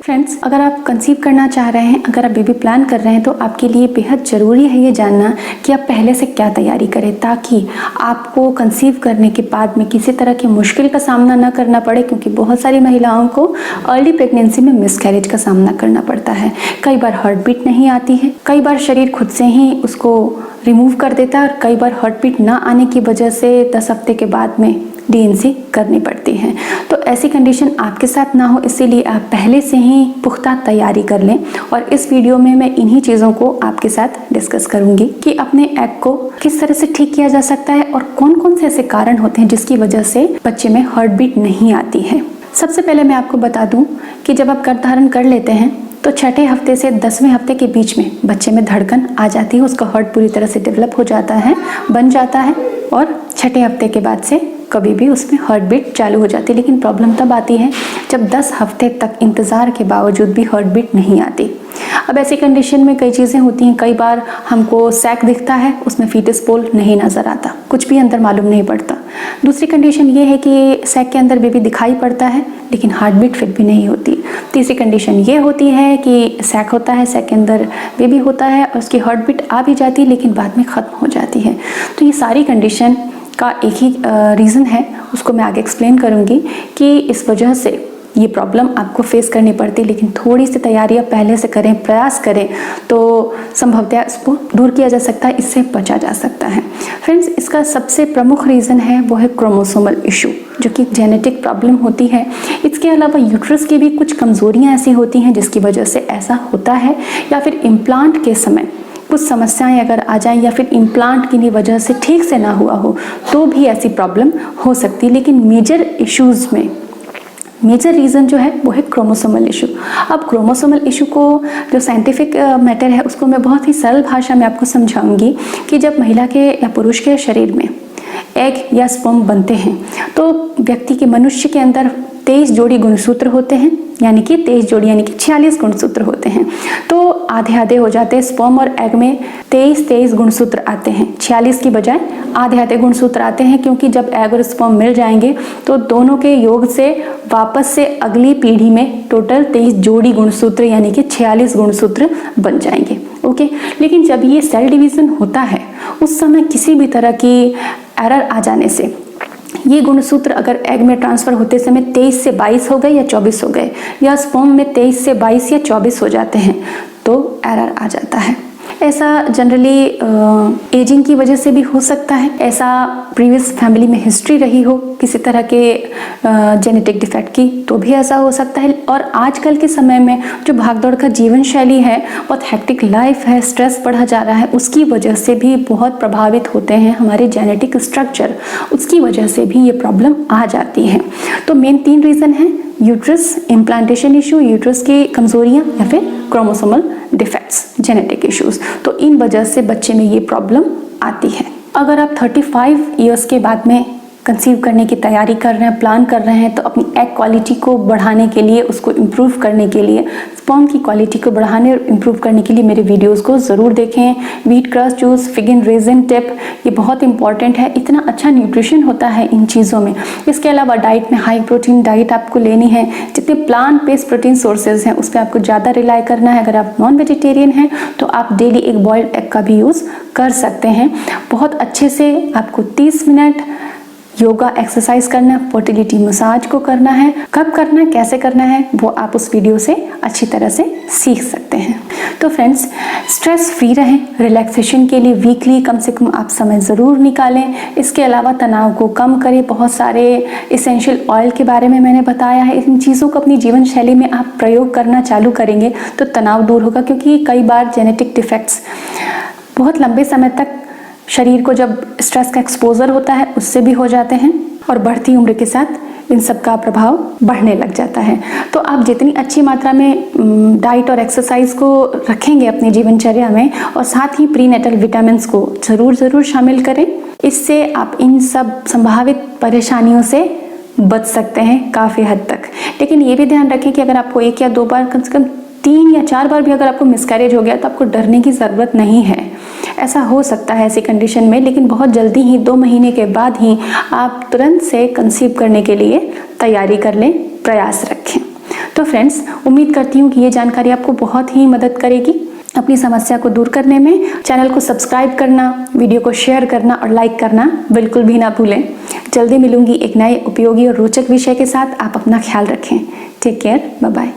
Friends, अगर आप conceive करना चाह रहे हैं, अगर आप बेबी प्लान कर रहे हैं तो आपके लिए बेहद ज़रूरी है ये जानना कि आप पहले से क्या तैयारी करें, ताकि आपको कंसीव करने के बाद में किसी तरह की मुश्किल का सामना ना करना पड़े। क्योंकि बहुत सारी महिलाओं को अर्ली प्रेगनेंसी में मिसकैरेज का सामना करना पड़ता है। कई बार हार्ट बीट नहीं आती है, कई बार शरीर खुद से ही उसको रिमूव कर देता है और कई बार हार्ट बीट ना आने की वजह से 10 हफ्ते के बाद में DNC करनी पड़ती है। तो ऐसी कंडीशन आपके साथ ना हो, इसीलिए आप पहले से ही पुख्ता तैयारी कर लें। और इस वीडियो में मैं इन्हीं चीज़ों को आपके साथ डिस्कस करूंगी कि अपने एग को किस तरह से ठीक किया जा सकता है और कौन कौन से ऐसे कारण होते हैं जिसकी वजह से बच्चे में हार्ट बीट नहीं आती है। सबसे पहले मैं आपको बता दूं कि जब आप गर्भधारण कर लेते हैं तो 6ठे हफ्ते से 10वें हफ्ते के बीच में बच्चे में धड़कन आ जाती है, उसका हार्ट पूरी तरह से डेवलप हो जाता है, बन जाता है। और 6ठे हफ्ते के बाद से कभी भी उसमें हार्ट बीट चालू हो जाती है। लेकिन प्रॉब्लम तब आती है जब 10 हफ्ते तक इंतज़ार के बावजूद भी हार्ट बीट नहीं आती। अब ऐसी कंडीशन में कई चीज़ें होती हैं। कई बार हमको सैक दिखता है, उसमें फीटस पोल नहीं नज़र आता, कुछ भी अंदर मालूम नहीं पड़ता। दूसरी कंडीशन ये है कि सैक के अंदर बेबी दिखाई पड़ता है लेकिन हार्ट बीट फिर भी नहीं होती। तीसरी कंडीशन ये होती है कि सैक होता है, सैक के अंदर बेबी होता है और उसकी हार्ट बीट आ भी जाती है लेकिन बाद में ख़त्म हो जाती है। तो ये सारी कंडीशन का एक ही रीज़न है, उसको मैं आगे एक्सप्लेन करूँगी कि इस वजह से ये प्रॉब्लम आपको फेस करनी पड़ती है। लेकिन थोड़ी सी तैयारी आप पहले से करें, प्रयास करें तो संभवतः इसको दूर किया जा सकता है, इससे बचा जा सकता है। फ्रेंड्स, इसका सबसे प्रमुख रीज़न है वो है क्रोमोसोमल इशू, जो कि जेनेटिक प्रॉब्लम होती है। इसके अलावा यूट्रस की भी कुछ कमज़ोरियाँ ऐसी होती हैं जिसकी वजह से ऐसा होता है, या फिर इम्प्लांट के समय कुछ समस्याएं अगर आ जाएं या फिर इम्प्लांट की वजह से ठीक से ना हुआ हो तो भी ऐसी प्रॉब्लम हो सकती है। लेकिन मेजर इश्यूज़ में मेजर रीज़न जो है वो है क्रोमोसोमल इशू। अब क्रोमोसोमल इशू को जो साइंटिफिक मैटर है उसको मैं बहुत ही सरल भाषा में आपको समझाऊंगी कि जब महिला के या पुरुष के शरीर में एग या स्पर्म बनते हैं तो व्यक्ति के मनुष्य के अंदर 23 जोड़ी गुणसूत्र होते हैं, यानी कि 23 जोड़ी यानी कि 46 गुणसूत्र होते हैं। तो आधे आधे हो जाते हैं, स्पर्म और एग में 23 गुणसूत्र आते हैं, 46 की बजाय आधे आधे गुणसूत्र आते हैं। क्योंकि जब एग और स्पर्म मिल जाएंगे तो दोनों के योग से वापस से अगली पीढ़ी में टोटल 23 जोड़ी गुणसूत्र यानी कि 46 गुणसूत्र बन जाएंगे। ओके, लेकिन जब ये सेल डिवीज़न होता है उस समय किसी भी तरह की एरर आ जाने से ये गुणसूत्र अगर एग में ट्रांसफ़र होते समय 23 से 22 हो गए या 24 हो गए, या स्पर्म में 23 से 22 या 24 हो जाते हैं तो एरर आ जाता है। ऐसा जनरली एजिंग की वजह से भी हो सकता है, ऐसा प्रीवियस फैमिली में हिस्ट्री रही हो किसी तरह के जेनेटिक डिफेक्ट की तो भी ऐसा हो सकता है। और आजकल के समय में जो भागदौड़ का जीवन शैली है, बहुत हेक्टिक लाइफ है, स्ट्रेस बढ़ा जा रहा है, उसकी वजह से भी बहुत प्रभावित होते हैं हमारे जेनेटिक स्ट्रक्चर, उसकी वजह से भी ये प्रॉब्लम आ जाती है। तो मेन 3 रीज़न हैं: यूट्रस, इम्प्लांटेशन इशू, यूट्रस की कमजोरियां, या फिर क्रोमोसोमल डिफेक्ट्स, जेनेटिक इश्यूज। तो इन वजह से बच्चे में ये प्रॉब्लम आती है। अगर आप 35 इयर्स के बाद में कंसीव करने की तैयारी कर रहे हैं, प्लान कर रहे हैं, तो अपनी एग क्वालिटी को बढ़ाने के लिए, उसको इम्प्रूव करने के लिए, स्पर्म की क्वालिटी को बढ़ाने और इम्प्रूव करने के लिए मेरे वीडियोस को ज़रूर देखें। Wheat crust juice, fig and resin tip, ये बहुत इंपॉर्टेंट है। इतना अच्छा न्यूट्रिशन होता है इन चीज़ों में। इसके अलावा डाइट में हाई प्रोटीन डाइट आपको लेनी है। जितने प्लांट बेस्ड प्रोटीन सोर्सेज हैं उस पर आपको ज़्यादा रिलाई करना है। अगर आप नॉन वेजिटेरियन हैं तो आप डेली एक बॉइल्ड एग का भी यूज़ कर सकते हैं। बहुत अच्छे से आपको 30 मिनट योगा एक्सरसाइज करना है, फर्टिलिटी मसाज को करना है। कब करना है, कैसे करना है, वो आप उस वीडियो से अच्छी तरह से सीख सकते हैं। तो फ्रेंड्स, स्ट्रेस फ्री रहें, रिलैक्सेशन के लिए वीकली कम से कम आप समय ज़रूर निकालें। इसके अलावा तनाव को कम करें। बहुत सारे इसेंशियल ऑयल के बारे में मैंने बताया है। इन चीज़ों को अपनी जीवन शैली में आप प्रयोग करना चालू करेंगे तो तनाव दूर होगा। क्योंकि कई बार जेनेटिक डिफेक्ट्स बहुत लंबे समय तक शरीर को जब स्ट्रेस का एक्सपोजर होता है उससे भी हो जाते हैं, और बढ़ती उम्र के साथ इन सब का प्रभाव बढ़ने लग जाता है। तो आप जितनी अच्छी मात्रा में डाइट और एक्सरसाइज को रखेंगे अपनी जीवनचर्या में, और साथ ही प्रीनेटल विटामिन्स को ज़रूर शामिल करें, इससे आप इन सब संभावित परेशानियों से बच सकते हैं काफ़ी हद तक। लेकिन ये भी ध्यान रखें कि अगर आपको 1 या 2 बार, कम से कम 3 या 4 बार भी अगर आपको मिसकैरेज हो गया तो आपको डरने की ज़रूरत नहीं है। ऐसा हो सकता है ऐसी कंडीशन में, लेकिन बहुत जल्दी ही 2 महीने के बाद ही आप तुरंत से कंसीव करने के लिए तैयारी कर लें, प्रयास रखें। तो फ्रेंड्स, उम्मीद करती हूँ कि ये जानकारी आपको बहुत ही मदद करेगी अपनी समस्या को दूर करने में। चैनल को सब्सक्राइब करना, वीडियो को शेयर करना और लाइक करना बिल्कुल भी ना भूलें। जल्दी मिलूंगी एक नए उपयोगी और रोचक विषय के साथ। आप अपना ख्याल रखें। Take care, bye bye.